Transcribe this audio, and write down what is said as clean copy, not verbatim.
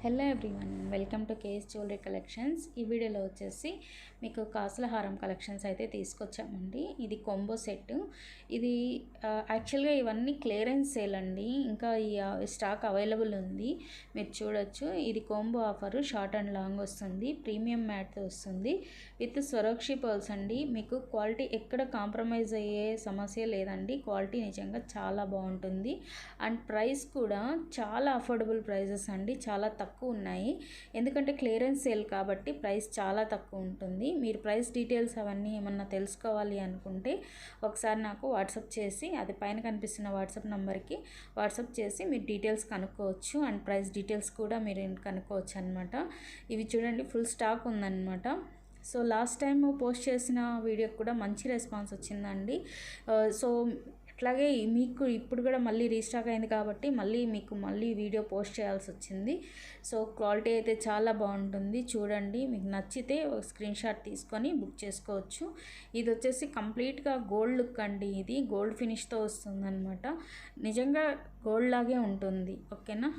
Hello everyone, welcome to KS jewellery collections. ఈ వీడియోలో వచ్చేసి మీకు కాసుల హారం కలెక్షన్స్ అయితే తీసుకొచ్చామండి. ఇది కొంబో సెట్. ఇది యాక్చువల్గా ఇవన్నీ క్లియరెన్స్ సేల్ అండి. ఇంకా ఈ స్టాక్ అవైలబుల్ ఉంది, మీరు చూడొచ్చు. ఇది combo offer, short and long వస్తుంది, ప్రీమియం మ్యాట్ వస్తుంది విత్ స్వరోక్షి పర్ల్స్ అండి. మీకు క్వాలిటీ ఎక్కడ కాంప్రమైజ్ అయ్యే సమస్య లేదండి. క్వాలిటీ నిజంగా చాలా బాగుంటుంది అండ్ ప్రైస్ కూడా చాలా అఫోర్డబుల్ ప్రైజెస్ అండి. చాలా తక్కువ ఉన్నాయి, ఎందుకంటే క్లియరెన్స్ సేల్ కాబట్టి ప్రైస్ చాలా తక్కువ ఉంటుంది. మీరు ప్రైస్ డీటెయిల్స్ అవన్నీ ఏమన్నా తెలుసుకోవాలి అనుకుంటే ఒకసారి నాకు వాట్సాప్ చేసి, అది పైన కనిపిస్తున్న వాట్సాప్ నెంబర్కి వాట్సాప్ చేసి మీరు డీటెయిల్స్ కనుక్కోవచ్చు అండ్ ప్రైస్ డీటెయిల్స్ కూడా మీరు కనుక్కోవచ్చు అనమాట. ఇవి చూడండి, ఫుల్ స్టాక్ ఉందన్నమాట. సో లాస్ట్ టైం పోస్ట్ చేసిన వీడియోకి కూడా మంచి రెస్పాన్స్ వచ్చిందండి. సో అట్లాగే మీకు ఇప్పుడు కూడా మళ్ళీ రీస్టాక్ అయింది కాబట్టి మళ్ళీ వీడియో పోస్ట్ చేయాల్సి వచ్చింది. సో క్వాలిటీ అయితే చాలా బాగుంటుంది. చూడండి, మీకు నచ్చితే ఒక స్క్రీన్ షాట్ తీసుకొని బుక్ చేసుకోవచ్చు. ఇది వచ్చేసి కంప్లీట్గా గోల్డ్ లుక్ అండి. ఇది గోల్డ్ ఫినిష్తో వస్తుందన్నమాట. నిజంగా గోల్డ్ లాగే ఉంటుంది. ఓకేనా.